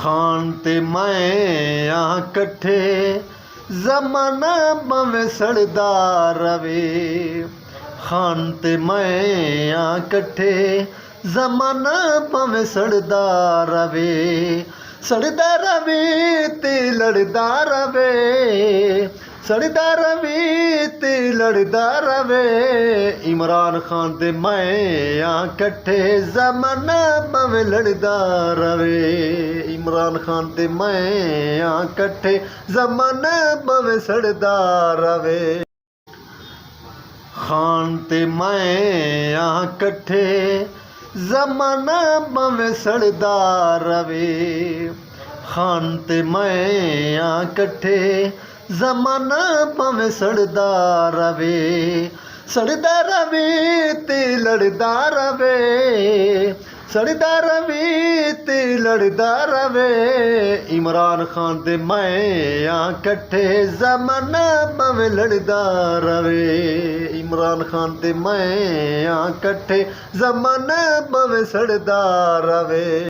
ਖਾਨ ਤੇ ਮੈਂ ਆ ਇਕੱਠੇ ਜ਼ਮਾਨਾ ਭਾਵੇਂ ਸੜਦਾ ਰਵੇ। ਖਾਨ ਤੇ ਮੈਂ ਆ ਇਕੱਠੇ ਜ਼ਮਾਨਾ ਭਾਵੇਂ ਸੜਦਾ ਰਵੇ। ਸੜਦਾ ਰਵੇ ਤੇ ਲੜਦਾ ਰਵੇ, ਸੜਦਾ ਰਵੇ ਤੇ ਲੜਦਾ ਰਵੇ। ਇਮਰਾਨ ਖਾਨ ਤੇ ਮੈਂ ਆ ਇਕੱਠੇ ਜ਼ਮਾਨਾ ਭਾਵੇਂ ਲੜਦਾ ਰਵੇ। ਇਮਰਾਨ ਖਾਨ ਤੇ ਮੈਂ ਆ ਇਕੱਠੇ ਜ਼ਮਾਨਾ ਭਾਵੇਂ ਸੜਦਾ ਰਵੇ। ਖਾਨ ਤੇ ਮੈਂ ਆ ਇਕੱਠੇ ਜ਼ਮਾਨਾ ਭਾਵੇਂ ਸੜਦਾ ਰਵੇ। ਖਾਨ ਤੇ ਮੈਂ ਆ ਇਕੱਠੇ ਜ਼ਮਾਨਾ ਭਾਵੇਂ ਸੜਦਾ ਰਵੇ। ਸੜਦਾ ਰਵੇ ਤੇ ਲੜਦਾ ਰਵੇ, ਸੜਦਾ ਰਵੇ ਤੇ ਲੜਦਾ ਰਵੇ। ਇਮਰਾਨ ਖਾਨ ਤੇ ਮੈਂ ਆ ਇਕੱਠੇ ਜ਼ਮਾਨਾ ਭਾਵੇਂ ਲੜਦਾ ਰਵੇ। ਇਮਰਾਨ ਖਾਨ ਤੇ ਮੈਂ ਆ ਇਕੱਠੇ ਜ਼ਮਾਨਾ ਭਾਵੇਂ ਸੜਦਾ ਰਵੇ।